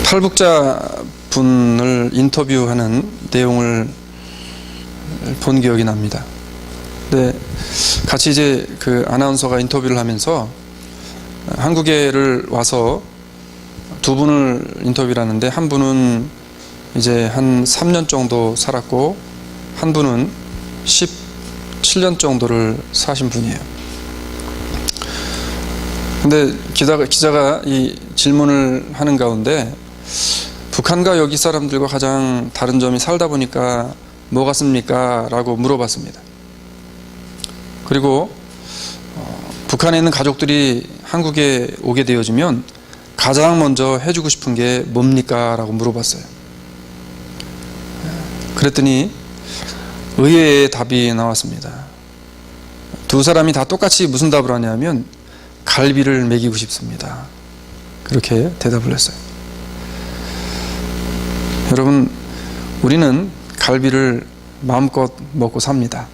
탈북자 분을 인터뷰하는 내용을 본 기억이 납니다. 근데 같이 이제 그 아나운서가 인터뷰를 하면서 한국에를 와서 두 분을 인터뷰를 하는데, 한 분은 이제 한 3년 정도 살았고 한 분은 17년 정도를 사신 분이에요. 근데 기자가 이 질문을 하는 가운데 북한과 여기 사람들과 가장 다른 점이 살다 보니까 뭐 같습니까? 라고 물어봤습니다. 그리고 북한에 있는 가족들이 한국에 오게 되어지면 가장 먼저 해주고 싶은 게 뭡니까? 라고 물어봤어요. 그랬더니 의외의 답이 나왔습니다. 두 사람이 다 똑같이 무슨 답을 하냐면 갈비를 먹이고 싶습니다. 그렇게 대답을 했어요. 여러분, 우리는 갈비를 마음껏 먹고 삽니다.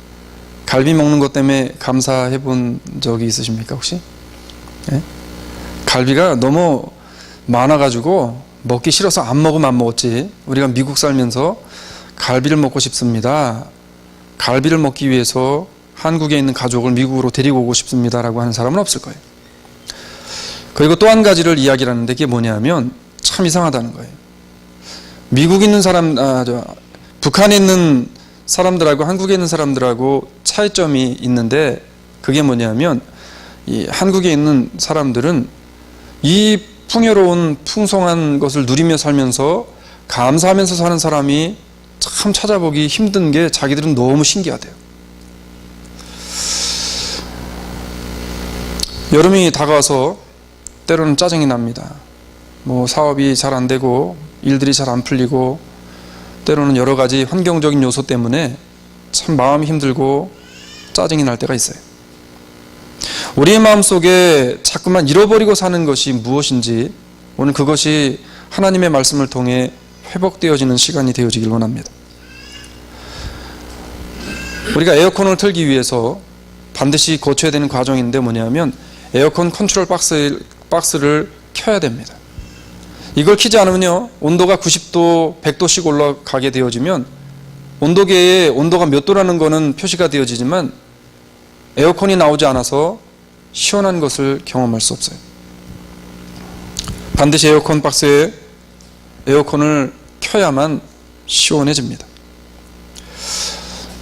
갈비 먹는 것 때문에 감사해 본 적이 있으십니까 혹시? 네? 갈비가 너무 많아가지고 먹기 싫어서 안 먹으면 안 먹었지, 우리가 미국 살면서 갈비를 먹고 싶습니다, 갈비를 먹기 위해서 한국에 있는 가족을 미국으로 데리고 오고 싶습니다 라고 하는 사람은 없을 거예요. 그리고 또 한 가지를 이야기를 하는데, 그게 뭐냐면 참 이상하다는 거예요. 미국에 있는 사람, 북한에 있는 사람들하고 한국에 있는 사람들하고 차이점이 있는데, 그게 뭐냐면 이 한국에 있는 사람들은 이 풍요로운 풍성한 것을 누리며 살면서 감사하면서 사는 사람이 참 찾아보기 힘든 게 자기들은 너무 신기하대요. 여름이 다가와서 때로는 짜증이 납니다. 뭐 사업이 잘 안 되고 일들이 잘 안 풀리고 때로는 여러 가지 환경적인 요소 때문에 참 마음이 힘들고 짜증이 날 때가 있어요. 우리의 마음속에 자꾸만 잃어버리고 사는 것이 무엇인지, 오늘 그것이 하나님의 말씀을 통해 회복되어지는 시간이 되어지길 원합니다. 우리가 에어컨을 틀기 위해서 반드시 거쳐야 되는 과정인데 뭐냐면 에어컨 컨트롤 박스를 켜야 됩니다. 이걸 켜지 않으면요, 온도가 90도, 100도씩 올라가게 되어지면 온도계에 온도가 몇 도라는 거는 표시가 되어지지만 에어컨이 나오지 않아서 시원한 것을 경험할 수 없어요. 반드시 에어컨 박스에 에어컨을 켜야만 시원해집니다.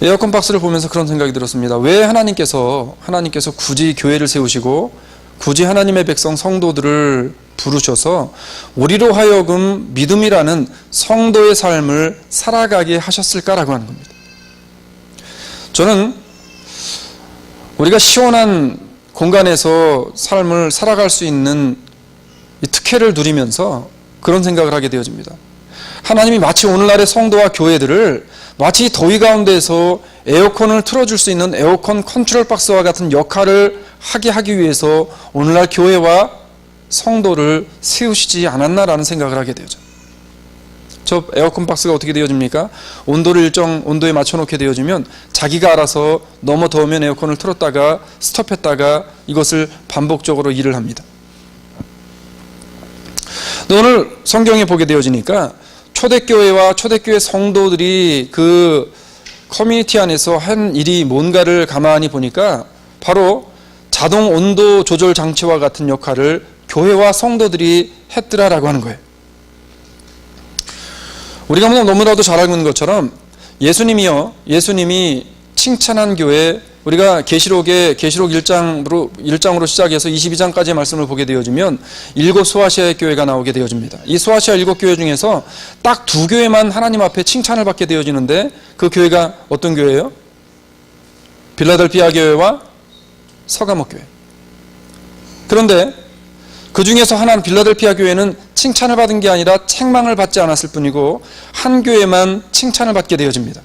에어컨 박스를 보면서 그런 생각이 들었습니다. 왜 하나님께서 굳이 교회를 세우시고 굳이 하나님의 백성 성도들을 부르셔서 우리로 하여금 믿음이라는 성도의 삶을 살아가게 하셨을까라고 하는 겁니다. 저는 우리가 시원한 공간에서 삶을 살아갈 수 있는 이 특혜를 누리면서 그런 생각을 하게 되어집니다. 하나님이 마치 오늘날의 성도와 교회들을 마치 더위 가운데서 에어컨을 틀어줄 수 있는 에어컨 컨트롤 박스와 같은 역할을 하기 위해서 오늘날 교회와 성도를 세우시지 않았나라는 생각을 하게 되죠. 저 에어컨 박스가 어떻게 되어집니까? 온도를 일정 온도에 맞춰놓게 되어지면 자기가 알아서 너무 더우면 에어컨을 틀었다가 스톱했다가 이것을 반복적으로 일을 합니다. 오늘 성경에 보게 되어지니까 초대교회와 초대교회 성도들이 그 커뮤니티 안에서 한 일이 뭔가를 가만히 보니까 바로 자동 온도 조절 장치와 같은 역할을 교회와 성도들이 했더라라고 하는 거예요. 우리가 너무나도 잘 알고 있는 것처럼 예수님이 칭찬한 교회, 우리가 계시록 1장으로 시작해서 22장까지의 말씀을 보게 되어지면 7 소아시아의 교회가 나오게 되어집니다. 이 소아시아 7 교회 중에서 딱 2 교회만 하나님 앞에 칭찬을 받게 되어지는데, 그 교회가 어떤 교회예요? 빌라델피아 교회와 서가모 교회. 그런데 그 중에서 하나는 빌라델피아 교회는 칭찬을 받은 게 아니라 책망을 받지 않았을 뿐이고 한 교회만 칭찬을 받게 되어집니다.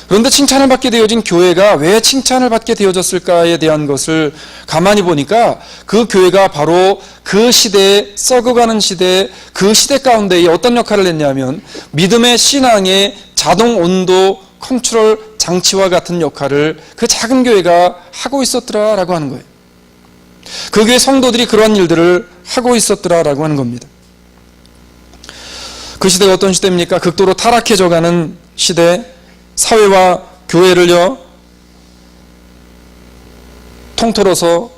그런데 칭찬을 받게 되어진 교회가 왜 칭찬을 받게 되어졌을까에 대한 것을 가만히 보니까 그 교회가 바로 그 시대에, 썩어가는 시대, 그 시대 가운데에 어떤 역할을 했냐면 믿음의 신앙의 자동 온도 컨트롤 장치와 같은 역할을 그 작은 교회가 하고 있었더라라고 하는 거예요. 그 교회 성도들이 그러한 일들을 하고 있었더라라고 하는 겁니다. 그 시대가 어떤 시대입니까? 극도로 타락해져가는 시대, 사회와 교회를요 통틀어서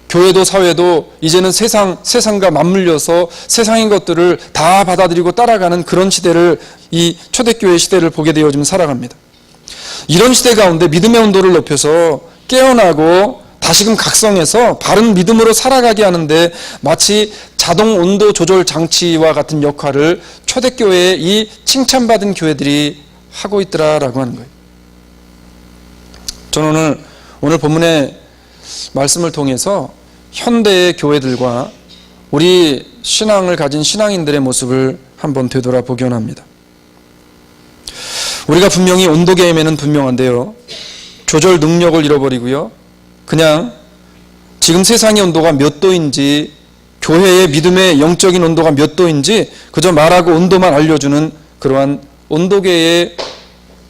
교회도 사회도 이제는 세상과 맞물려서 세상인 것들을 다 받아들이고 따라가는 그런 시대를, 이 초대교회 시대를 보게 되어 지금 살아갑니다. 이런 시대 가운데 믿음의 온도를 높여서 깨어나고 다시금 각성해서 바른 믿음으로 살아가게 하는데 마치 자동 온도 조절 장치와 같은 역할을 초대교회의 이 칭찬받은 교회들이 하고 있더라라고 하는 거예요. 저는 오늘 본문의 말씀을 통해서 현대의 교회들과 우리 신앙을 가진 신앙인들의 모습을 한번 되돌아보기 원합니다. 우리가 분명히 온도계임에는 분명한데요, 조절 능력을 잃어버리고요, 그냥 지금 세상의 온도가 몇 도인지, 교회의 믿음의 영적인 온도가 몇 도인지 그저 말하고 온도만 알려주는 그러한 온도계의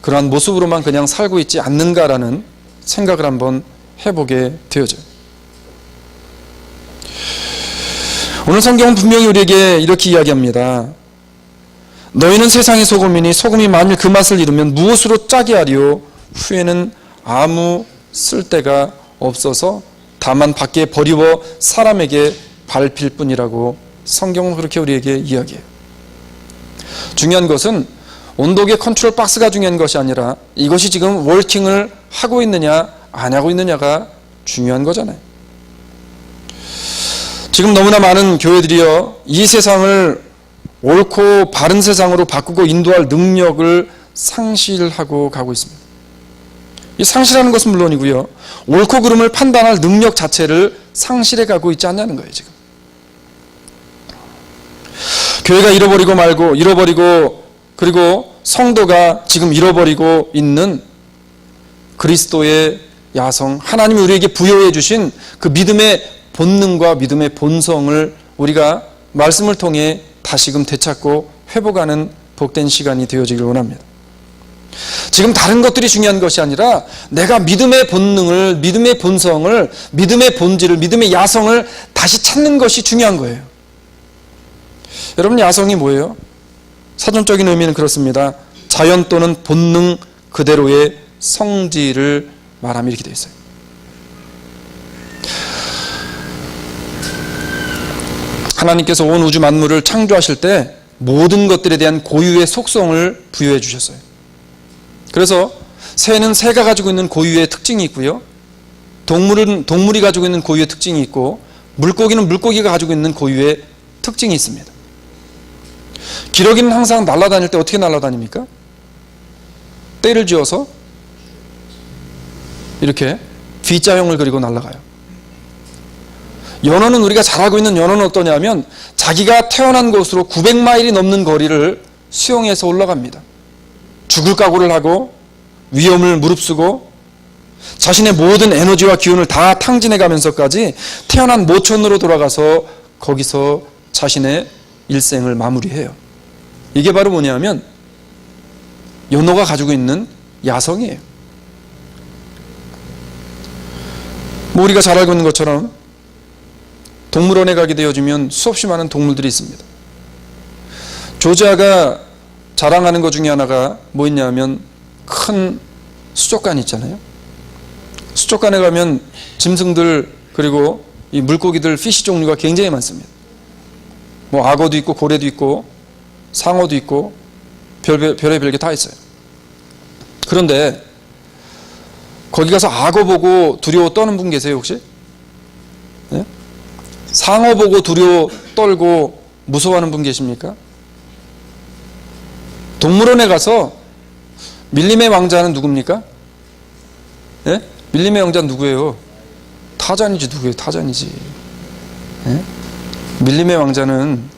그러한 모습으로만 그냥 살고 있지 않는가라는 생각을 한번 해보게 되어져요. 오늘 성경은 분명히 우리에게 이렇게 이야기합니다. 너희는 세상의 소금이니 소금이 만일 그 맛을 잃으면 무엇으로 짜게 하리요? 후에는 아무 쓸데가 없어서 다만 밖에 버리워 사람에게 밟힐 뿐이라고 성경은 그렇게 우리에게 이야기해요. 중요한 것은 온도계 컨트롤 박스가 중요한 것이 아니라 이것이 지금 워킹을 하고 있느냐 안 하고 있느냐가 중요한 거잖아요. 지금 너무나 많은 교회들이요, 이 세상을 옳고 바른 세상으로 바꾸고 인도할 능력을 상실하고 가고 있습니다. 이 상실하는 것은 물론이고요, 옳고 그름을 판단할 능력 자체를 상실해 가고 있지 않냐는 거예요. 지금 교회가 잃어버리고 그리고 성도가 지금 잃어버리고 있는 그리스도의 야성, 하나님이 우리에게 부여해 주신 그 믿음의 본능과 믿음의 본성을 우리가 말씀을 통해 다시금 되찾고 회복하는 복된 시간이 되어지길 원합니다. 지금 다른 것들이 중요한 것이 아니라 내가 믿음의 본능을, 믿음의 본성을, 믿음의 본질을, 믿음의 야성을 다시 찾는 것이 중요한 거예요. 여러분, 야성이 뭐예요? 사전적인 의미는 그렇습니다. 자연 또는 본능 그대로의 성질을 말하면 이렇게 되어 있어요. 하나님께서 온 우주 만물을 창조하실 때 모든 것들에 대한 고유의 속성을 부여해 주셨어요. 그래서 새는 새가 가지고 있는 고유의 특징이 있고요, 동물은 동물이 가지고 있는 고유의 특징이 있고, 물고기는 물고기가 가지고 있는 고유의 특징이 있습니다. 기러기는 항상 날아다닐 때 어떻게 날아다닙니까? 떼를 지어서 이렇게 V자형을 그리고 날아가요. 연어는, 우리가 잘 알고 있는 연어는 어떠냐면 자기가 태어난 곳으로 900마일이 넘는 거리를 수영해서 올라갑니다. 죽을 각오를 하고 위험을 무릅쓰고 자신의 모든 에너지와 기운을 다 탕진해 가면서까지 태어난 모천으로 돌아가서 거기서 자신의 일생을 마무리해요. 이게 바로 뭐냐면 연어가 가지고 있는 야성이에요. 우리가 잘 알고 있는 것처럼 동물원에 가게 되어지면 수없이 많은 동물들이 있습니다. 조지아가 자랑하는 것 중에 하나가 뭐 있냐면 큰 수족관이 있잖아요. 수족관에 가면 짐승들, 그리고 이 물고기들, 피시 종류가 굉장히 많습니다. 뭐 악어도 있고 고래도 있고 상어도 있고 별의 게 다 있어요. 그런데 거기 가서 악어 보고 두려워 떠는 분 계세요, 혹시? 네? 상어 보고 두려워 떨고 무서워하는 분 계십니까? 동물원에 가서 밀림의 왕자는 누굽니까? 네? 밀림의 왕자는 누구예요? 타잔이지. 누구예요? 타잔이지. 네? 밀림의 왕자는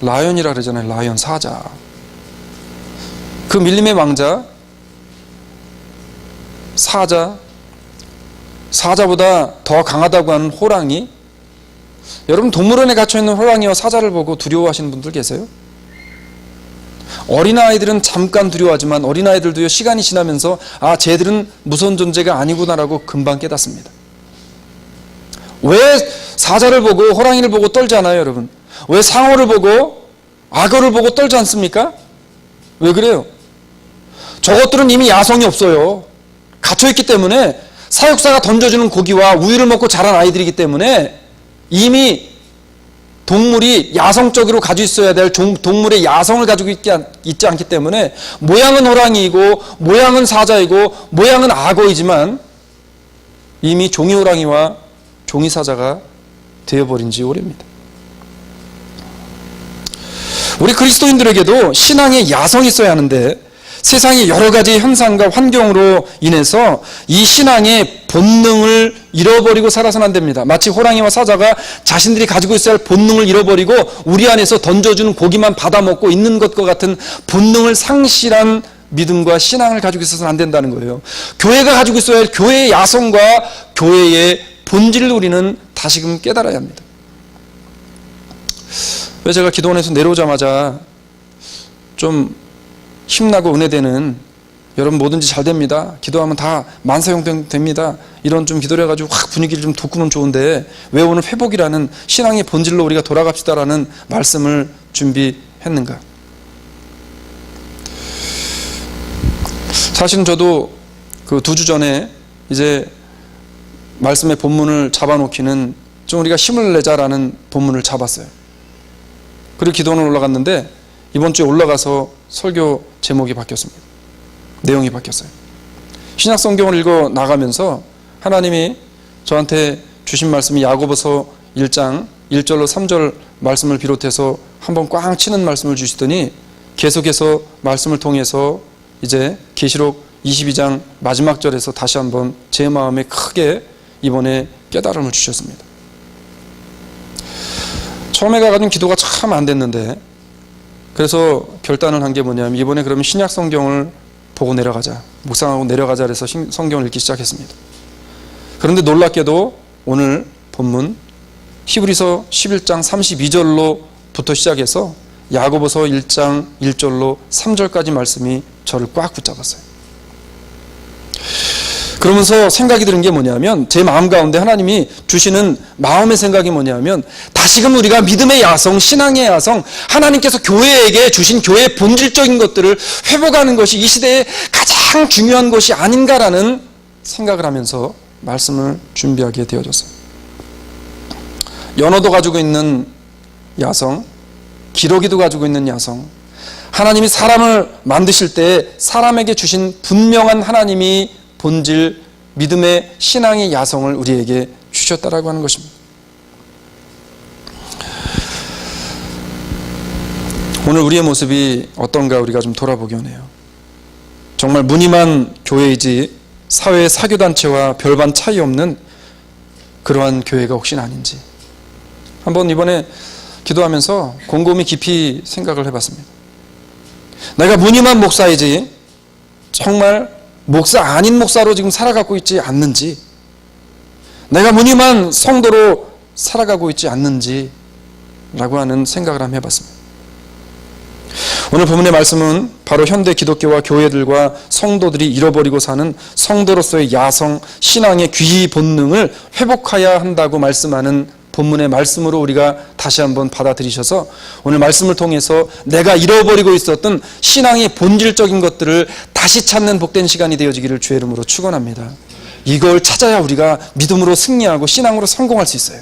라이언이라 그러잖아요. 라이언, 사자. 그 밀림의 왕자, 사자보다 더 강하다고 하는 호랑이. 여러분, 동물원에 갇혀있는 호랑이와 사자를 보고 두려워하시는 분들 계세요? 어린아이들은 잠깐 두려워하지만 어린아이들도요, 시간이 지나면서 아, 쟤들은 무서운 존재가 아니구나라고 금방 깨닫습니다. 왜 사자를 보고 호랑이를 보고 떨지 않아요, 여러분? 왜 상어를 보고 악어를 보고 떨지 않습니까? 왜 그래요? 저것들은 이미 야성이 없어요. 갇혀있기 때문에 사육사가 던져주는 고기와 우유를 먹고 자란 아이들이기 때문에 이미 동물이 야성적으로 가지고 있어야 될 동물의 야성을 가지고 있지 않기 때문에 모양은 호랑이이고 모양은 사자이고 모양은 악어이지만 이미 종이 호랑이와 종이 사자가 되어버린 지 오래입니다. 우리 그리스도인들에게도 신앙의 야성이 있어야 하는데 세상의 여러 가지 현상과 환경으로 인해서 이 신앙의 본능을 잃어버리고 살아서는 안 됩니다. 마치 호랑이와 사자가 자신들이 가지고 있어야 할 본능을 잃어버리고 우리 안에서 던져주는 고기만 받아먹고 있는 것과 같은 본능을 상실한 믿음과 신앙을 가지고 있어서는 안 된다는 거예요. 교회가 가지고 있어야 할 교회의 야성과 교회의 본질을 우리는 다시금 깨달아야 합니다. 왜 제가 기도원에서 내려오자마자 좀 힘나고 은혜되는, 여러분 뭐든지 잘 됩니다, 기도하면 다 만사형통 됩니다, 이런 좀 기도를 해가지고 확 분위기를 좀 돋구면 좋은데 왜 오늘 회복이라는 신앙의 본질로 우리가 돌아갑시다라는 말씀을 준비했는가? 사실은 저도 그 2주 전에 이제 말씀의 본문을 잡아놓기는 좀 우리가 힘을 내자라는 본문을 잡았어요. 그리고 기도원을 올라갔는데 이번 주에 올라가서 설교 제목이 바뀌었습니다. 내용이 바뀌었어요. 신약 성경을 읽어 나가면서 하나님이 저한테 주신 말씀이 야고보서 1장 1절로 3절 말씀을 비롯해서 한번 꽝 치는 말씀을 주시더니 계속해서 말씀을 통해서 이제 계시록 22장 마지막 절에서 다시 한번 제 마음에 크게 이번에 깨달음을 주셨습니다. 처음에 가가지고 기도가 참 안 됐는데 그래서 결단을 한 게 뭐냐면 이번에 그러면 신약 성경을 보고 내려가자, 묵상하고 내려가자 해서 성경을 읽기 시작했습니다. 그런데 놀랍게도 오늘 본문 히브리서 11장 32절로부터 시작해서 야고보서 1장 1절로 3절까지 말씀이 저를 꽉 붙잡았어요. 그러면서 생각이 드는 게 뭐냐면 제 마음 가운데 하나님이 주시는 마음의 생각이 뭐냐면 다시금 우리가 믿음의 야성, 신앙의 야성, 하나님께서 교회에게 주신 교회의 본질적인 것들을 회복하는 것이 이 시대에 가장 중요한 것이 아닌가라는 생각을 하면서 말씀을 준비하게 되어졌어요. 연어도 가지고 있는 야성, 기러기도 가지고 있는 야성, 하나님이 사람을 만드실 때 사람에게 주신 분명한 하나님이 본질, 믿음의 신앙의 야성을 우리에게 주셨다라고 하는 것입니다. 오늘 우리의 모습이 어떤가 우리가 좀 돌아보기 원해요. 정말 무늬만 교회이지 사회의 사교단체와 별반 차이 없는 그러한 교회가 혹시 아닌지 한번 이번에 기도하면서 곰곰이 깊이 생각을 해봤습니다. 내가 무늬만 목사이지 정말 목사 아닌 목사로 지금 살아가고 있지 않는지, 내가 무늬만 성도로 살아가고 있지 않는지 라고 하는 생각을 한번 해봤습니다. 오늘 본문의 말씀은 바로 현대 기독교와 교회들과 성도들이 잃어버리고 사는 성도로서의 야성, 신앙의 귀히 본능을 회복해야 한다고 말씀하는 본문의 말씀으로 우리가 다시 한번 받아들이셔서 오늘 말씀을 통해서 내가 잃어버리고 있었던 신앙의 본질적인 것들을 다시 찾는 복된 시간이 되어지기를 주의 이름으로 축원합니다. 이걸 찾아야 우리가 믿음으로 승리하고 신앙으로 성공할 수 있어요.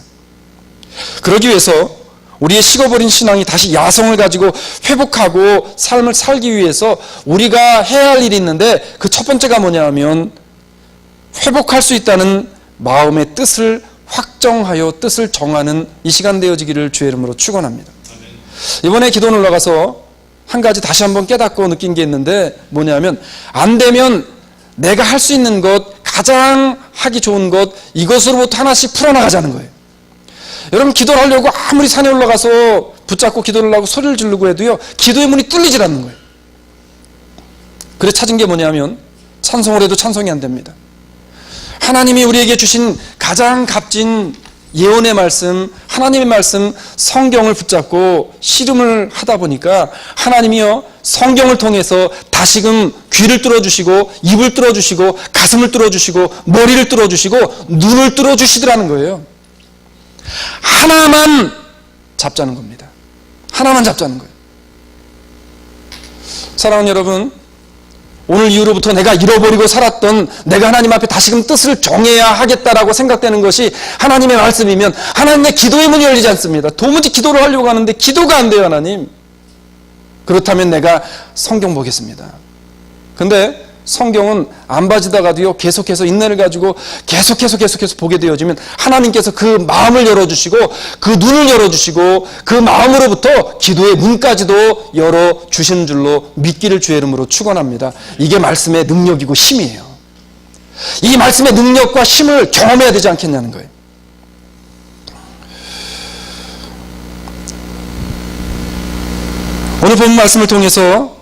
그러기 위해서 우리의 식어버린 신앙이 다시 야성을 가지고 회복하고 삶을 살기 위해서 우리가 해야 할 일이 있는데 그 첫 번째가 뭐냐 하면 회복할 수 있다는 마음의 뜻을 확정하여 뜻을 정하는 이 시간 되어지기를 주의 이름으로 축원합니다. 이번에 기도는 올라가서 한 가지 다시 한번 깨닫고 느낀 게 있는데 뭐냐면 안 되면 내가 할 수 있는 것, 가장 하기 좋은 것, 이것으로부터 하나씩 풀어나가자는 거예요. 여러분 기도를 하려고 아무리 산에 올라가서 붙잡고 기도를 하고 소리를 지르고 해도요 기도의 문이 뚫리질 않는 거예요. 그래서 찾은 게 뭐냐면 찬송을 해도 찬송이 안 됩니다. 하나님이 우리에게 주신 가장 값진 예언의 말씀, 하나님의 말씀, 성경을 붙잡고 씨름을 하다 보니까 하나님이요 성경을 통해서 다시금 귀를 뚫어주시고 입을 뚫어주시고 가슴을 뚫어주시고 머리를 뚫어주시고 눈을 뚫어주시더라는 거예요. 하나만 잡자는 겁니다. 하나만 잡자는 거예요. 사랑하는 여러분, 오늘 이후로부터 내가 잃어버리고 살았던 내가 하나님 앞에 다시금 뜻을 정해야 하겠다라고 생각되는 것이 하나님의 말씀이면 하나님의 기도의 문이 열리지 않습니다. 도무지 기도를 하려고 하는데 기도가 안 돼요, 하나님. 그렇다면 내가 성경 보겠습니다. 근데 성경은 안 봐지다가도요, 계속해서 인내를 가지고 계속해서 보게 되어지면 하나님께서 그 마음을 열어주시고 그 눈을 열어주시고 그 마음으로부터 기도의 문까지도 열어주시는 줄로 믿기를 주의 이름으로 축원합니다. 이게 말씀의 능력이고 힘이에요. 이 말씀의 능력과 힘을 경험해야 되지 않겠냐는 거예요. 오늘 본 말씀을 통해서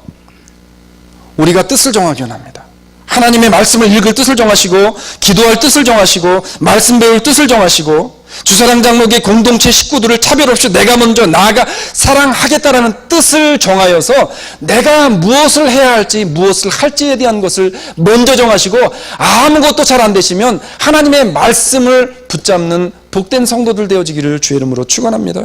우리가 뜻을 정하기 원합니다. 하나님의 말씀을 읽을 뜻을 정하시고 기도할 뜻을 정하시고 말씀 배울 뜻을 정하시고 주사랑 장로교의 공동체 식구들을 차별 없이 내가 먼저 나아가 사랑하겠다라는 뜻을 정하여서 내가 무엇을 해야 할지 무엇을 할지에 대한 것을 먼저 정하시고 아무것도 잘 안 되시면 하나님의 말씀을 붙잡는 복된 성도들 되어지기를 주의 이름으로 축원합니다.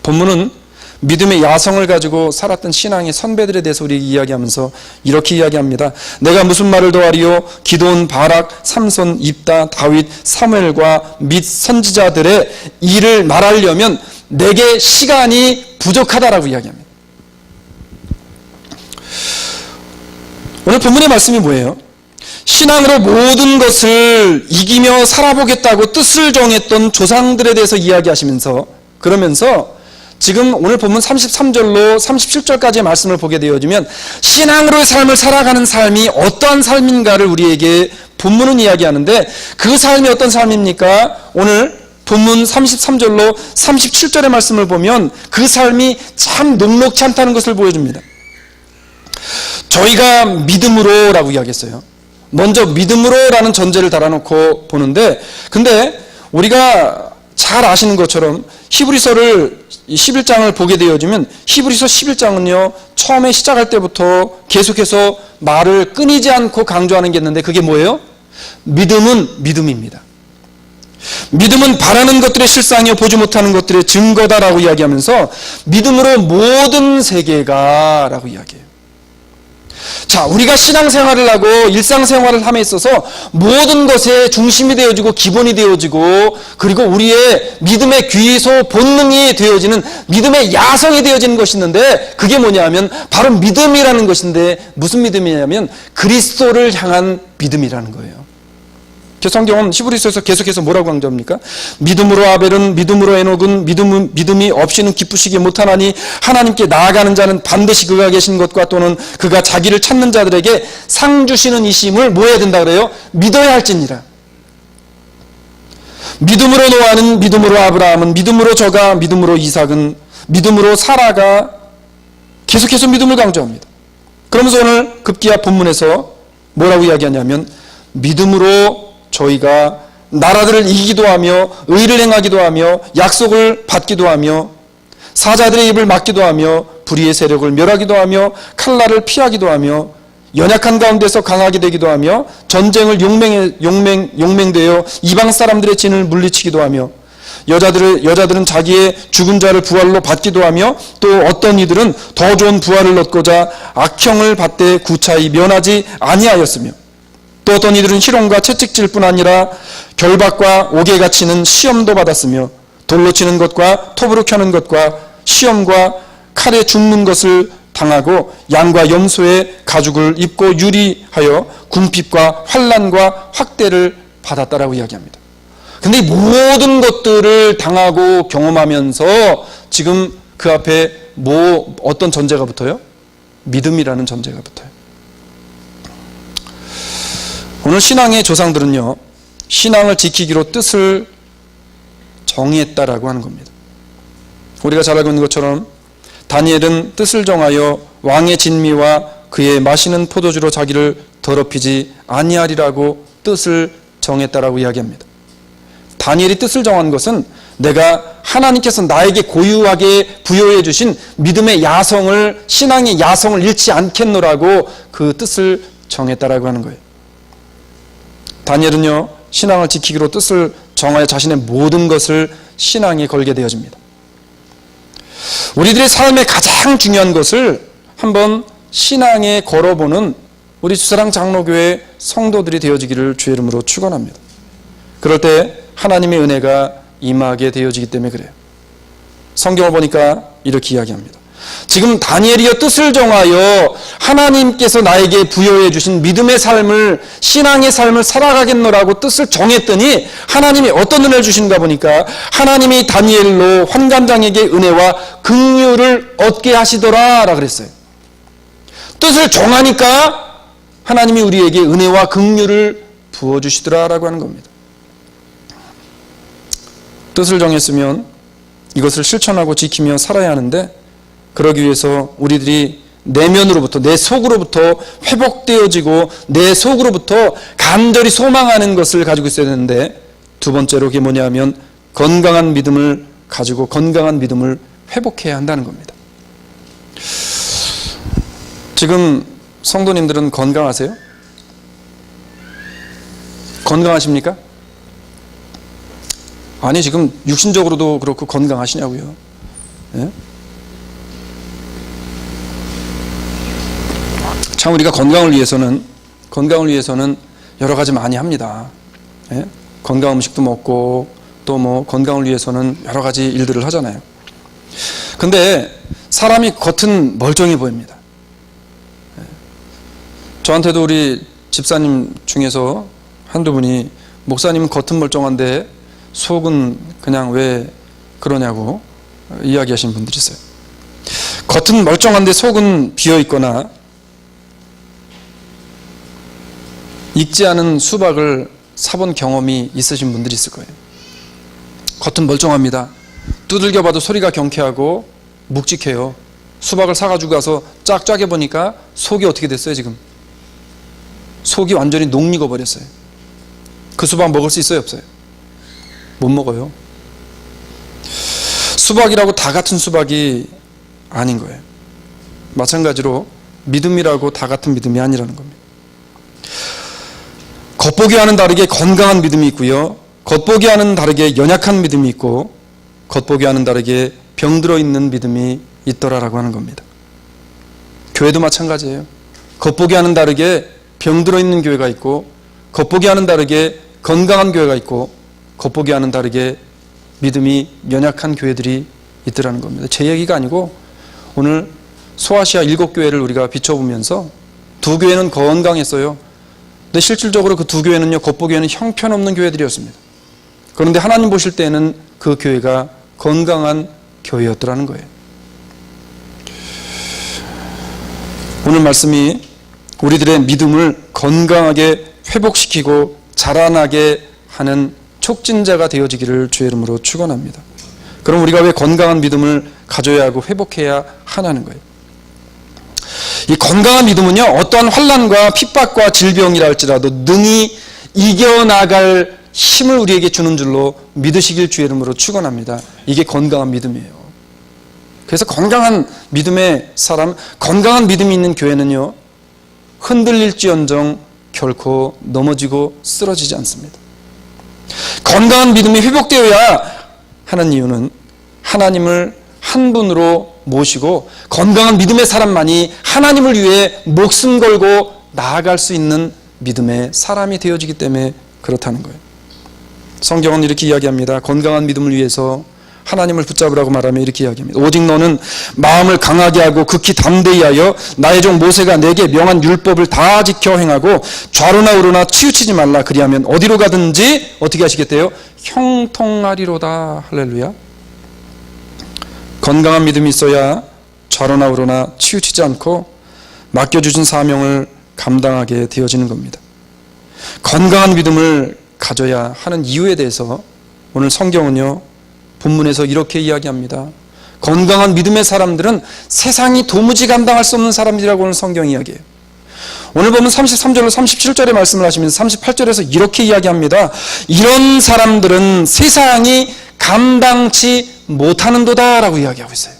본문은 믿음의 야성을 가지고 살았던 신앙의 선배들에 대해서 우리 이야기하면서 이렇게 이야기합니다. 내가 무슨 말을 더하리요? 기드온, 바락, 삼손, 입다, 다윗, 사무엘과 및 선지자들의 일을 말하려면 내게 시간이 부족하다라고 이야기합니다. 오늘 본문의 말씀이 뭐예요? 신앙으로 모든 것을 이기며 살아보겠다고 뜻을 정했던 조상들에 대해서 이야기하시면서 그러면서 지금 오늘 본문 33절로 37절까지의 말씀을 보게 되어지면 신앙으로의 삶을 살아가는 삶이 어떠한 삶인가를 우리에게 본문은 이야기하는데 그 삶이 어떤 삶입니까? 오늘 본문 33절로 37절의 말씀을 보면 그 삶이 참 녹록치 않다는 것을 보여줍니다. 저희가 믿음으로 라고 이야기했어요. 먼저 믿음으로 라는 전제를 달아놓고 보는데 근데 우리가 잘 아시는 것처럼 히브리서를 11장을 보게 되어지면 히브리서 11장은요 처음에 시작할 때부터 계속해서 말을 끊이지 않고 강조하는 게 있는데 그게 뭐예요? 믿음은 믿음입니다. 믿음은 바라는 것들의 실상이요 보지 못하는 것들의 증거다라고 이야기하면서 믿음으로 모든 세계가 라고 이야기해요. 자, 우리가 신앙생활을 하고 일상생활을 함에 있어서 모든 것의 중심이 되어지고 기본이 되어지고 그리고 우리의 믿음의 귀소 본능이 되어지는 믿음의 야성이 되어지는 것이 있는데 그게 뭐냐면 바로 믿음이라는 것인데 무슨 믿음이냐면 그리스도를 향한 믿음이라는 거예요. 성경은 히브리서에서 계속해서 뭐라고 강조합니까? 믿음으로 아벨은 믿음으로 에녹은 믿음이 없이는 기쁘시게 못하나니 하나님께 나아가는 자는 반드시 그가 계신 것과 또는 그가 자기를 찾는 자들에게 상 주시는 이심을 뭐 해야 된다 그래요? 믿어야 할지니라. 믿음으로 노아는 믿음으로 아브라함은 믿음으로 저가 믿음으로 이삭은 믿음으로 사라가 계속해서 믿음을 강조합니다. 그러면서 오늘 급기야 본문에서 뭐라고 이야기하냐면 믿음으로 저희가 나라들을 이기기도 하며 의를 행하기도 하며 약속을 받기도 하며 사자들의 입을 막기도 하며 불의의 세력을 멸하기도 하며 칼날을 피하기도 하며 연약한 가운데서 강하게 되기도 하며 전쟁을 용맹되어 이방 사람들의 진을 물리치기도 하며 여자들은 자기의 죽은 자를 부활로 받기도 하며 또 어떤 이들은 더 좋은 부활을 얻고자 악형을 받되 구차히 면하지 아니하였으며 또 어떤 이들은 희롱과 채찍질 뿐 아니라 결박과 옥에 갇히는 시험도 받았으며 돌로 치는 것과 톱으로 켜는 것과 시험과 칼에 죽는 것을 당하고 양과 염소의 가죽을 입고 유리하여 궁핍과 환난과 확대를 받았다라고 이야기합니다. 근데 이 모든 것들을 당하고 경험하면서 지금 그 앞에 어떤 전제가 붙어요? 믿음이라는 전제가 붙어요. 오늘 신앙의 조상들은요 신앙을 지키기로 뜻을 정했다라고 하는 겁니다. 우리가 잘 알고 있는 것처럼 다니엘은 뜻을 정하여 왕의 진미와 그의 마시는 포도주로 자기를 더럽히지 아니하리라고 뜻을 정했다라고 이야기합니다. 다니엘이 뜻을 정한 것은 내가 하나님께서 나에게 고유하게 부여해 주신 믿음의 야성을 신앙의 야성을 잃지 않겠노라고 그 뜻을 정했다라고 하는 거예요. 다니엘은요 신앙을 지키기로 뜻을 정하여 자신의 모든 것을 신앙에 걸게 되어집니다. 우리들의 삶의 가장 중요한 것을 한번 신앙에 걸어보는 우리 주사랑 장로교회 성도들이 되어지기를 주의 이름으로 축원합니다. 그럴 때 하나님의 은혜가 임하게 되어지기 때문에 그래요. 성경을 보니까 이렇게 이야기합니다. 지금 다니엘이여 뜻을 정하여 하나님께서 나에게 부여해 주신 믿음의 삶을, 신앙의 삶을 살아가겠노라고 뜻을 정했더니 하나님이 어떤 은혜를 주신가 보니까 하나님이 다니엘로 환관장에게 은혜와 긍휼을 얻게 하시더라라 그랬어요. 뜻을 정하니까 하나님이 우리에게 은혜와 긍휼을 부어주시더라라고 하는 겁니다. 뜻을 정했으면 이것을 실천하고 지키며 살아야 하는데, 그러기 위해서 우리들이 내면으로부터, 내 속으로부터 회복되어지고 내 속으로부터 간절히 소망하는 것을 가지고 있어야 되는데, 두 번째로 그게 뭐냐면 건강한 믿음을 가지고 건강한 믿음을 회복해야 한다는 겁니다. 지금 성도님들은 건강하세요? 건강하십니까? 아니, 지금 육신적으로도 그렇고 건강하시냐고요? 예? 참 우리가 건강을 위해서는 여러 가지 많이 합니다. 예? 건강 음식도 먹고 또 뭐 건강을 위해서는 여러 가지 일들을 하잖아요. 근데 사람이 겉은 멀쩡해 보입니다. 예? 저한테도 우리 집사님 중에서 한두 분이 목사님은 겉은 멀쩡한데 속은 그냥 왜 그러냐고 이야기하신 분들이 있어요. 겉은 멀쩡한데 속은 비어있거나 익지 않은 수박을 사본 경험이 있으신 분들이 있을 거예요. 겉은 멀쩡합니다. 두들겨 봐도 소리가 경쾌하고 묵직해요. 수박을 사가지고 가서 쫙쫙 해보니까 속이 어떻게 됐어요 지금? 속이 완전히 녹익어 버렸어요. 그 수박 먹을 수 있어요 없어요? 못 먹어요. 수박이라고 다 같은 수박이 아닌 거예요. 마찬가지로 믿음이라고 다 같은 믿음이 아니라는 겁니다. 겉보기와는 다르게 건강한 믿음이 있고요, 겉보기와는 다르게 연약한 믿음이 있고, 겉보기와는 다르게 병들어 있는 믿음이 있더라라고 하는 겁니다. 교회도 마찬가지예요. 겉보기와는 다르게 병들어 있는 교회가 있고, 겉보기와는 다르게 건강한 교회가 있고, 겉보기와는 다르게 믿음이 연약한 교회들이 있더라는 겁니다. 제 얘기가 아니고 오늘 소아시아 7교회를 우리가 비춰보면서 두 교회는 건강했어요. 근데 실질적으로 그 두 교회는요, 겉보기에는 형편없는 교회들이었습니다. 그런데 하나님 보실 때는 그 교회가 건강한 교회였더라는 거예요. 오늘 말씀이 우리들의 믿음을 건강하게 회복시키고 자라나게 하는 촉진자가 되어지기를 주의 이름으로 축원합니다. 그럼 우리가 왜 건강한 믿음을 가져야 하고 회복해야 하냐는 거예요. 이 건강한 믿음은요, 어떠한 환난과 핍박과 질병이라 할지라도 능히 이겨나갈 힘을 우리에게 주는 줄로 믿으시길 주의 이름으로 축원합니다. 이게 건강한 믿음이에요. 그래서 건강한 믿음의 사람, 건강한 믿음이 있는 교회는요, 흔들릴지언정 결코 넘어지고 쓰러지지 않습니다. 건강한 믿음이 회복되어야 하는 이유는 하나님을 한 분으로 모시고 건강한 믿음의 사람만이 하나님을 위해 목숨 걸고 나아갈 수 있는 믿음의 사람이 되어지기 때문에 그렇다는 거예요. 성경은 이렇게 이야기합니다. 건강한 믿음을 위해서 하나님을 붙잡으라고 말하면 이렇게 이야기합니다. 오직 너는 마음을 강하게 하고 극히 담대히 하여 나의 종 모세가 내게 명한 율법을 다 지켜 행하고 좌로나 우로나 치우치지 말라. 그리하면 어디로 가든지 어떻게 하시겠대요? 형통하리로다. 할렐루야. 건강한 믿음이 있어야 좌로나 우로나 치우치지 않고 맡겨주신 사명을 감당하게 되어지는 겁니다. 건강한 믿음을 가져야 하는 이유에 대해서 오늘 성경은요, 본문에서 이렇게 이야기합니다. 건강한 믿음의 사람들은 세상이 도무지 감당할 수 없는 사람들이라고 오늘 성경이 이야기해요. 오늘 보면 33절로 37절에 말씀을 하시면서 38절에서 이렇게 이야기합니다. 이런 사람들은 세상이 감당치 못하는도다 라고 이야기하고 있어요.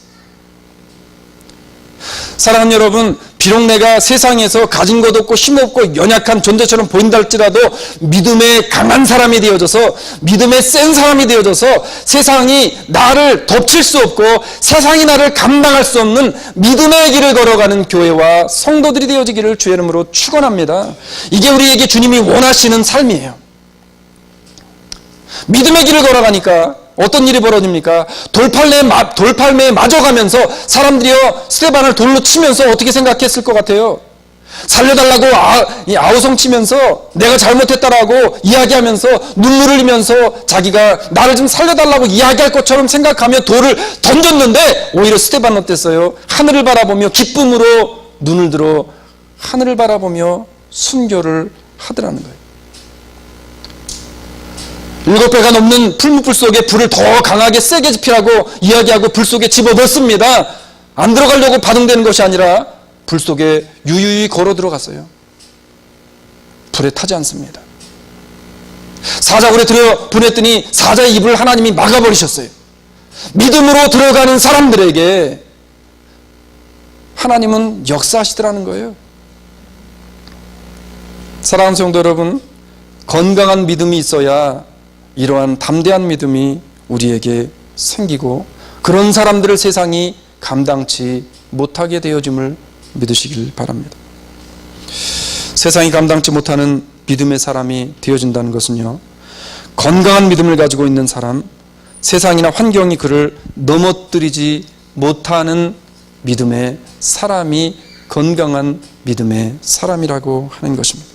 사랑하는 여러분, 비록 내가 세상에서 가진 것 없고 힘없고 연약한 존재처럼 보인다 할지라도 믿음의 강한 사람이 되어져서, 믿음의 센 사람이 되어져서 세상이 나를 덮칠 수 없고 세상이 나를 감당할 수 없는 믿음의 길을 걸어가는 교회와 성도들이 되어지기를 주의 이름으로 축원합니다. 이게 우리에게 주님이 원하시는 삶이에요. 믿음의 길을 걸어가니까 어떤 일이 벌어집니까? 돌팔매에 맞아가면서 사람들이요 스테반을 돌로 치면서 어떻게 생각했을 것 같아요? 살려달라고 아우성 치면서 내가 잘못했다라고 이야기하면서 눈물을 흘리면서 자기가 나를 좀 살려달라고 이야기할 것처럼 생각하며 돌을 던졌는데, 오히려 스테반 어땠어요? 하늘을 바라보며 기쁨으로 눈을 들어 하늘을 바라보며 순교를 하더라는 거예요. 7배가 넘는 풀무불 속에 불을 더 강하게 세게 지피라고 이야기하고 불 속에 집어넣습니다. 안 들어가려고 바둥대는 것이 아니라 불 속에 유유히 걸어 들어갔어요. 불에 타지 않습니다. 사자굴에 들어 보냈더니 사자의 입을 하나님이 막아버리셨어요. 믿음으로 들어가는 사람들에게 하나님은 역사하시더라는 거예요. 사랑하는 성도 여러분, 건강한 믿음이 있어야 이러한 담대한 믿음이 우리에게 생기고, 그런 사람들을 세상이 감당치 못하게 되어짐을 믿으시길 바랍니다. 세상이 감당치 못하는 믿음의 사람이 되어진다는 것은요, 건강한 믿음을 가지고 있는 사람, 세상이나 환경이 그를 넘어뜨리지 못하는 믿음의 사람이 건강한 믿음의 사람이라고 하는 것입니다.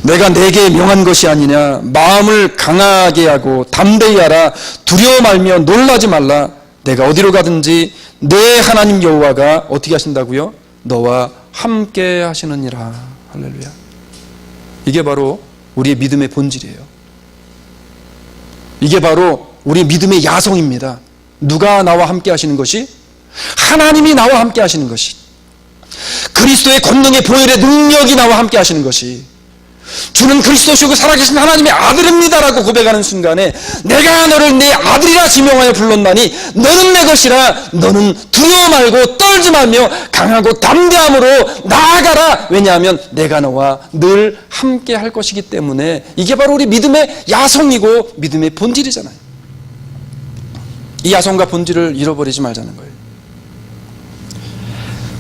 내가 내게 명한 것이 아니냐, 마음을 강하게 하고 담대히 하라, 두려워 말며 놀라지 말라, 내가 어디로 가든지 내 하나님 여호와가 어떻게 하신다고요? 너와 함께 하시느니라. 할렐루야. 이게 바로 우리의 믿음의 본질이에요. 이게 바로 우리 믿음의 야성입니다. 누가 나와 함께 하시는 것이? 하나님이 나와 함께 하시는 것이, 그리스도의 권능의 보혈의 능력이 나와 함께 하시는 것이, 주는 그리스도시고 살아계신 하나님의 아들입니다라고 고백하는 순간에 내가 너를 내 아들이라 지명하여 불렀나니 너는 내 것이라, 너는 두려워 말고 떨지 말며 강하고 담대함으로 나아가라. 왜냐하면 내가 너와 늘 함께 할 것이기 때문에. 이게 바로 우리 믿음의 야성이고 믿음의 본질이잖아요. 이 야성과 본질을 잃어버리지 말자는 거예요.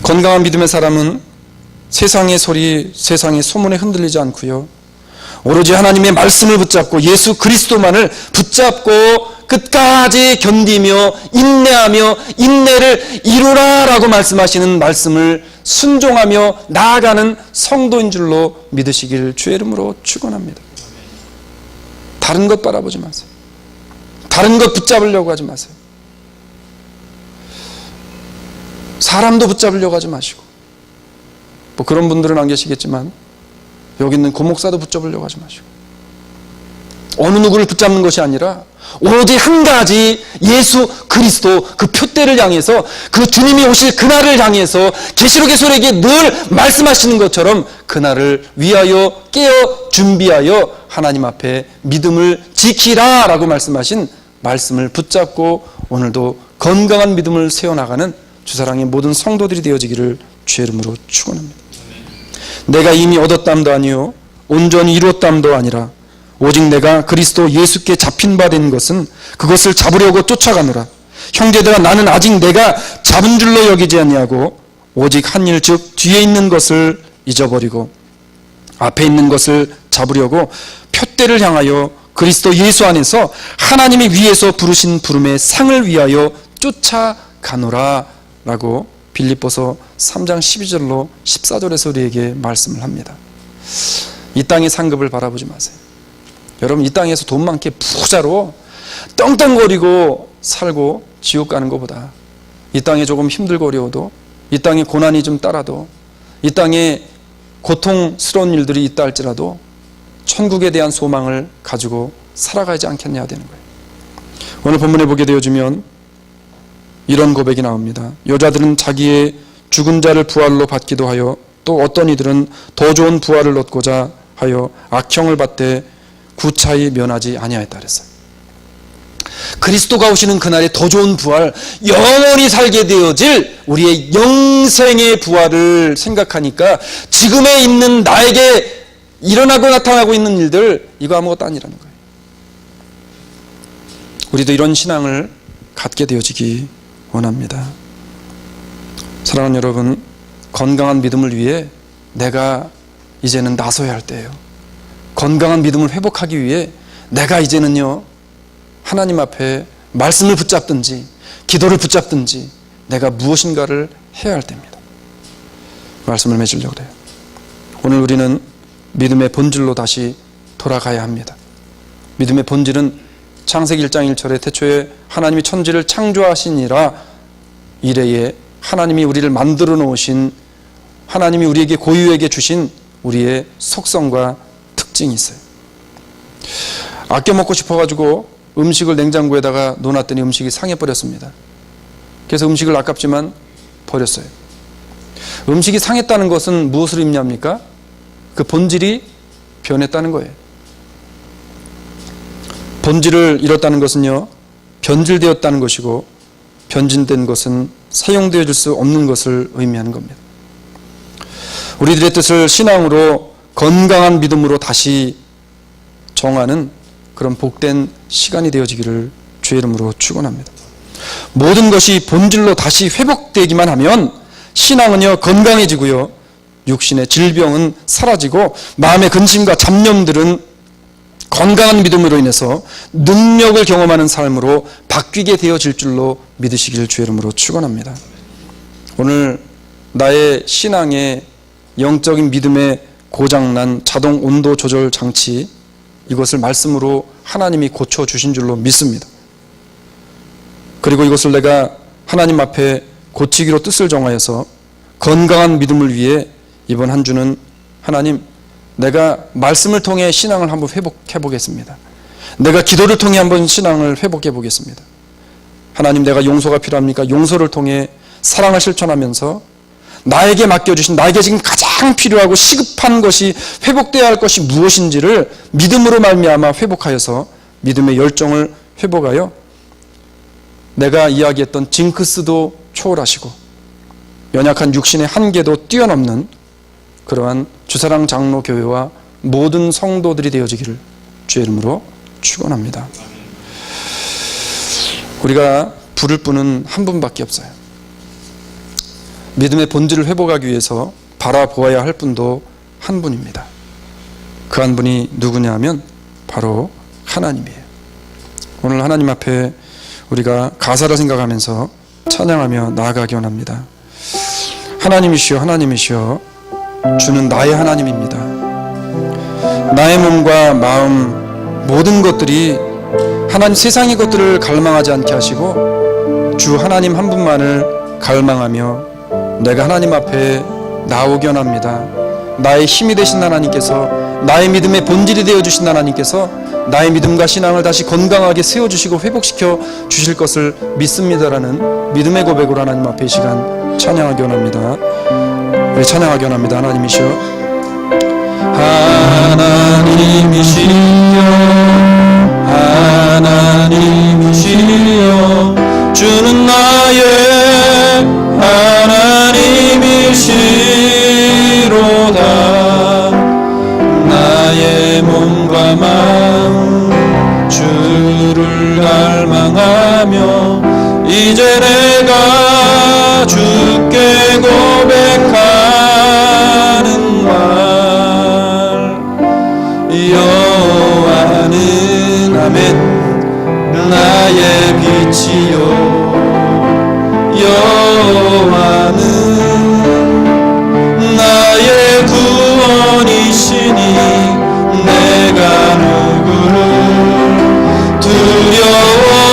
건강한 믿음의 사람은 세상의 소리, 세상의 소문에 흔들리지 않고요, 오로지 하나님의 말씀을 붙잡고 예수 그리스도만을 붙잡고 끝까지 견디며 인내하며 인내를 이루라라고 말씀하시는 말씀을 순종하며 나아가는 성도인 줄로 믿으시길 주의 이름으로 축원합니다. 다른 것 바라보지 마세요. 다른 것 붙잡으려고 하지 마세요. 사람도 붙잡으려고 하지 마시고, 뭐 그런 분들은 안 계시겠지만 여기 있는 고목사도 붙잡으려고 하지 마시고, 어느 누구를 붙잡는 것이 아니라 오로지 한 가지 예수 그리스도 그 표대를 향해서, 그 주님이 오실 그날을 향해서 계시록의 소리에게 늘 말씀하시는 것처럼 그날을 위하여 깨어 준비하여 하나님 앞에 믿음을 지키라 라고 말씀하신 말씀을 붙잡고 오늘도 건강한 믿음을 세워나가는 주사랑의 모든 성도들이 되어지기를 주의 이름으로 축원합니다. 내가 이미 얻었담도 아니요 온전히 이루었담도 아니라 오직 내가 그리스도 예수께 잡힌 바 된 것은 그것을 잡으려고 쫓아가노라. 형제들아, 나는 아직 내가 잡은 줄로 여기지 아니하고 오직 한 일, 즉 뒤에 있는 것을 잊어버리고 앞에 있는 것을 잡으려고 표대를 향하여 그리스도 예수 안에서 하나님이 위에서 부르신 부름의 상을 위하여 쫓아가노라 라고 빌립보서 3장 12절로 14절에서 우리에게 말씀을 합니다. 이 땅의 상급을 바라보지 마세요. 여러분, 이 땅에서 돈 많게 부자로 떵떵거리고 살고 지옥 가는 것보다, 이 땅에 조금 힘들고 어려워도, 이 땅에 고난이 좀 따라도, 이 땅에 고통스러운 일들이 있다 할지라도 천국에 대한 소망을 가지고 살아가지 않겠냐 되는 거예요. 오늘 본문에 보게 되어지면 이런 고백이 나옵니다. 여자들은 자기의 죽은 자를 부활로 받기도 하여 또 어떤 이들은 더 좋은 부활을 얻고자 하여 악형을 받되 구차히 면하지 아니하였다 그랬어요. 그리스도가 오시는 그날에 더 좋은 부활, 영원히 살게 되어질 우리의 영생의 부활을 생각하니까 지금에 있는 나에게 일어나고 나타나고 있는 일들, 이거 아무것도 아니라는 거예요. 우리도 이런 신앙을 갖게 되어지기 원합니다. 사랑하는 여러분, 건강한 믿음을 위해 내가 이제는 나서야 할 때예요. 건강한 믿음을 회복하기 위해 내가 이제는요, 하나님 앞에 말씀을 붙잡든지 기도를 붙잡든지 내가 무엇인가를 해야 할 때입니다. 말씀을 맺으려고 그래요. 오늘 우리는 믿음의 본질로 다시 돌아가야 합니다. 믿음의 본질은 창세기 1장 1절에 태초에 하나님이 천지를 창조하시니라 이래에 하나님이 우리를 만들어 놓으신, 하나님이 우리에게 고유에게 주신 우리의 속성과 특징이 있어요. 아껴 먹고 싶어가지고 음식을 냉장고에다가 넣어놨더니 음식이 상해버렸습니다. 그래서 음식을 아깝지만 버렸어요. 음식이 상했다는 것은 무엇을 의미합니까? 그 본질이 변했다는 거예요. 본질을 잃었다는 것은요, 변질되었다는 것이고, 변진된 것은 사용되어질 수 없는 것을 의미하는 겁니다. 우리들의 뜻을 신앙으로 건강한 믿음으로 다시 정하는 그런 복된 시간이 되어지기를 주의 이름으로 축원합니다. 모든 것이 본질로 다시 회복되기만 하면 신앙은요, 건강해지고요, 육신의 질병은 사라지고 마음의 근심과 잡념들은 건강한 믿음으로 인해서 능력을 경험하는 삶으로 바뀌게 되어질 줄로 믿으시길 주의 이름으로 축원합니다. 오늘 나의 신앙의 영적인 믿음의 고장난 자동 온도 조절 장치, 이것을 말씀으로 하나님이 고쳐주신 줄로 믿습니다. 그리고 이것을 내가 하나님 앞에 고치기로 뜻을 정하여서 건강한 믿음을 위해 이번 한 주는 하나님, 내가 말씀을 통해 신앙을 한번 회복해 보겠습니다. 내가 기도를 통해 한번 신앙을 회복해 보겠습니다. 하나님, 내가 용서가 필요합니까? 용서를 통해 사랑을 실천하면서 나에게 맡겨주신, 나에게 지금 가장 필요하고 시급한 것이, 회복되어야 할 것이 무엇인지를 믿음으로 말미암아 회복하여서 믿음의 열정을 회복하여 내가 이야기했던 징크스도 초월하시고 연약한 육신의 한계도 뛰어넘는 그러한 주사랑 장로교회와 모든 성도들이 되어지기를 주의 이름으로 축원합니다. 우리가 부를 분은 한 분밖에 없어요. 믿음의 본질을 회복하기 위해서 바라보아야 할 분도 한 분입니다. 그 한 분이 누구냐 하면 바로 하나님이에요. 오늘 하나님 앞에 우리가 가사를 생각하면서 찬양하며 나아가기 원합니다. 하나님이시여, 하나님이시여, 주는 나의 하나님입니다. 나의 몸과 마음, 모든 것들이 하나님, 세상의 것들을 갈망하지 않게 하시고 주 하나님 한 분만을 갈망하며 내가 하나님 앞에 나오기 원합니다. 나의 힘이 되신 하나님께서, 나의 믿음의 본질이 되어주신 하나님께서 나의 믿음과 신앙을 다시 건강하게 세워주시고 회복시켜 주실 것을 믿습니다라는 믿음의 고백으로 하나님 앞에 이 시간 찬양하기 원합니다. 우리 찬양하기 원합니다. 하나님이시여, 하나님이시여, 하나님이시여, 주는 나의 하나님이시로다. 나의 몸과 마음 주를 갈망하며 이제 내가 주께 고백하는 말, 여호와는 아멘 나의 빛이요, 여호와는 나의 구원이시니 내가 누구를 두려워하리요.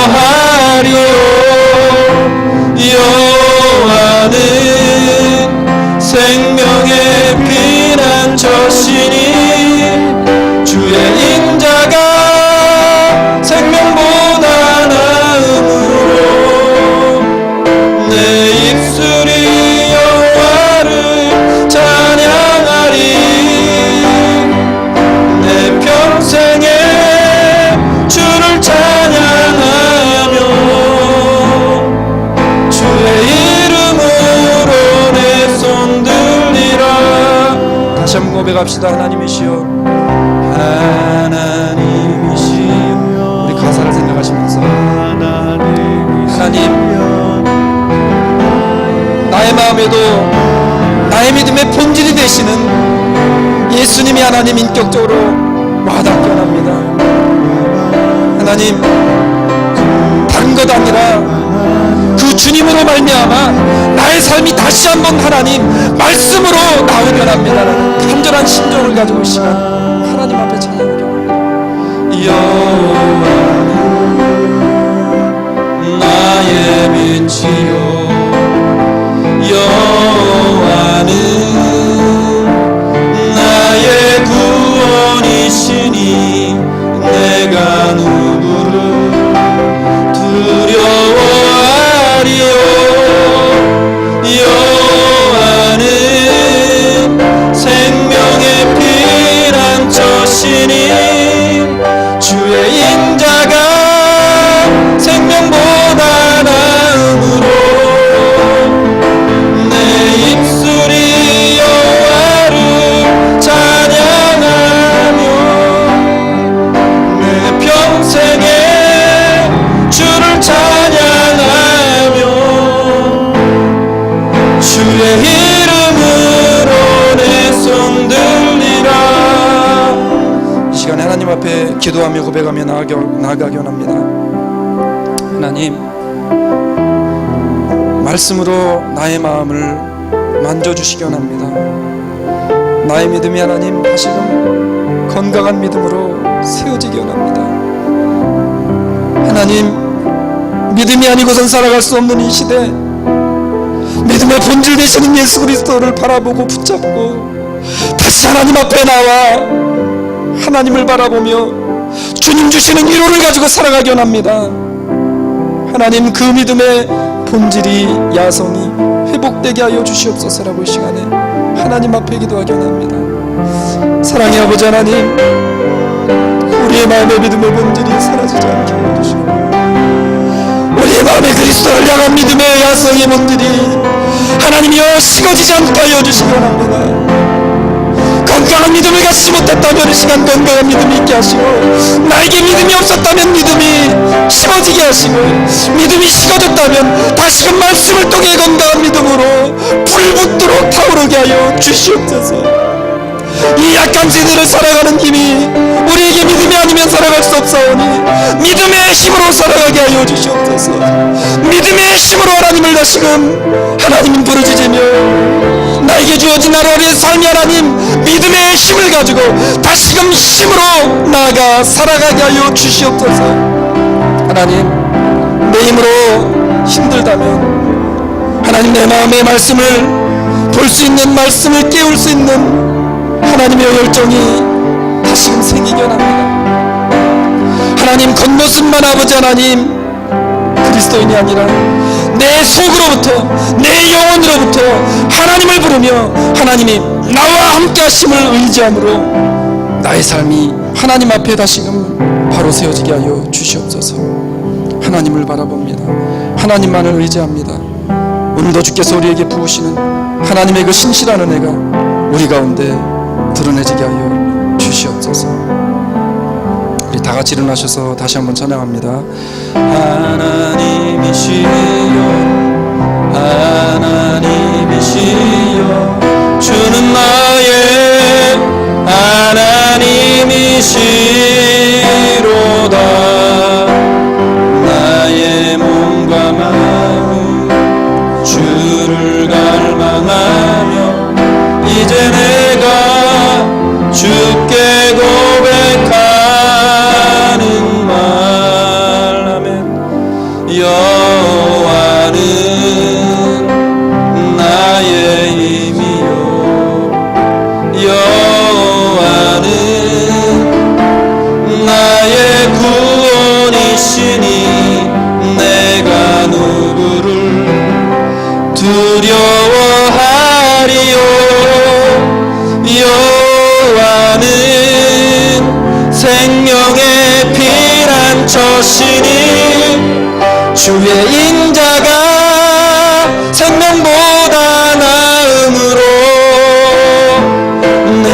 여호와는 생명의 피난처시니 주의 인자가 생명보다 나음으로 고백합시다. 하나님이시여, 하나님이시여. 우리 가사를 생각하시면서 하나님, 나의 마음에도 나의 믿음의 본질이 되시는 예수님이 하나님 인격적으로 와닿게 합니다. 하나님, 다른 것 아니라 그 주님으로 말미암아 나의 삶이 다시 한번 하나님 말씀으로 나오게 합니다라는 간절한 심정을 가지고 이 시간 하나님 앞에 찬양하려 합니다. 여호와는 나의 빛이요, 여호와는 나의 구원이시니 내가 누구를 두려워하리요. 여호와는 생명의 피난처시니 주의 인자가 생명보다 나음으로 내 입술이 여호와를 찬양하며 내 평생에 주를 찬양하며 주의 이름으로 내 손 들리라. 이 시간에 하나님 앞에 기도하며 고백하며 나아가기 원합니다. 하나님, 말씀으로 나의 마음을 만져주시기 원합니다. 나의 믿음이 하나님 다시금 건강한 믿음으로 세워지기 원합니다. 하나님, 믿음이 아니고선 살아갈 수 없는 이 시대, 믿음의 본질 되시는 예수 그리스도를 바라보고 붙잡고 다시 하나님 앞에 나와 하나님을 바라보며 주님 주시는 위로를 가지고 살아가기 원합니다. 하나님, 그 믿음의 본질이 야성이 회복되게 하여 주시옵소서라고 이 시간에 하나님 앞에 기도하기 원합니다. 사랑의 아버지 하나님, 우리의 마음의 믿음의 본질이 사라지지 않게 하여 주시고 우리의 마음의 그리스도를 향한 믿음의 야성의 본질이 하나님이여 식어지지 않게 하여 주시기 원합니다. 건강한 믿음을 갖지 못했다면 이 시간 건강한 믿음이 있게 하시고, 나에게 믿음이 없었다면 믿음이 식어지게 하시고, 믿음이 식어졌다면 다시금 말씀을 통해 건강한 믿음으로 불붙도록 타오르게 하여 주시옵소서. 이 약한 세대를 살아가는 힘이 우리에게 믿음이 아니면 살아갈 수 없사오니 믿음의 힘으로 살아가게 하여 주시옵소서. 믿음의 힘으로 하나님을 다시금 하나님은 부르짖으며 나에게 주어진 하루의 삶이 하나님 믿음의 힘을 가지고 다시금 힘으로 나아가 살아가게 하여 주시옵소서. 하나님, 내 힘으로 힘들다면 하나님, 내 마음의 말씀을 볼 수 있는, 말씀을 깨울 수 있는 하나님의 열정이 다시금 생기게 합니다. 하나님, 겉모습만 아버지 하나님 그리스도인이 아니라 내 속으로부터, 내 영혼으로부터 하나님을 부르며 하나님이 나와 함께 하심을 의지함으로 나의 삶이 하나님 앞에 다시금 바로 세워지게 하여 주시옵소서. 하나님을 바라봅니다. 하나님만을 의지합니다. 오늘도 주께서 우리에게 부으시는 하나님의 그 신실한 은혜가 우리 가운데 드러내지게 하여 주시옵소서. 우리 다 같이 일어나셔서 다시 한번 찬양합니다. 하나님이시여, 하나님이시여, 주는 나의 하나님이시로다. 나의 몸과 마음 주를 갈망하며 이제 내가 주께 고백하는 말. 아멘. 여호와는 나의 힘이요, 여호와는 나의 구원이시니 내가 누구를 두려워하리요. 여호와는 생명의 피난처시니 주의 인자가 생명보다 나음으로 내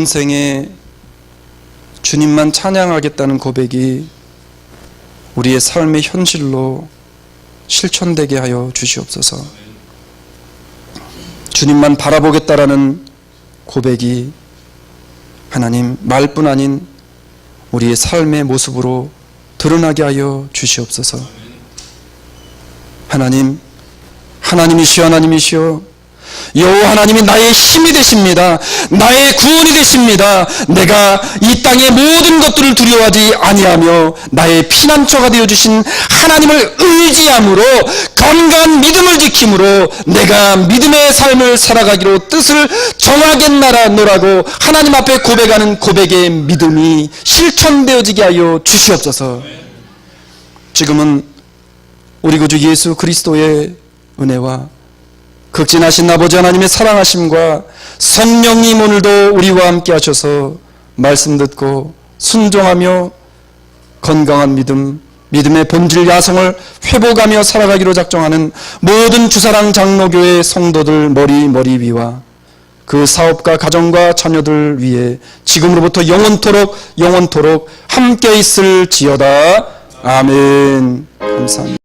전생에 주님만 찬양하겠다는 고백이 우리의 삶의 현실로 실천되게 하여 주시옵소서. 주님만 바라보겠다라는 고백이 하나님 말뿐 아닌 우리의 삶의 모습으로 드러나게 하여 주시옵소서. 하나님이시여 하나님이시여 여호와 하나님이 나의 힘이 되십니다. 나의 구원이 되십니다. 내가 이 땅의 모든 것들을 두려워하지 아니하며 나의 피난처가 되어주신 하나님을 의지함으로 건강한 믿음을 지킴으로 내가 믿음의 삶을 살아가기로 뜻을 정하겠나라노라고 하나님 앞에 고백하는 고백의 믿음이 실천되어지게 하여 주시옵소서. 지금은 우리 구주 예수 그리스도의 은혜와 극진하신 아버지 하나님의 사랑하심과 성령님 오늘도 우리와 함께 하셔서 말씀 듣고 순종하며 건강한 믿음의 본질 야성을 회복하며 살아가기로 작정하는 모든 주사랑 장로교회 성도들 머리 위와 그 사업과 가정과 자녀들 위해 지금으로부터 영원토록 함께 있을지어다. 아멘. 감사합니다.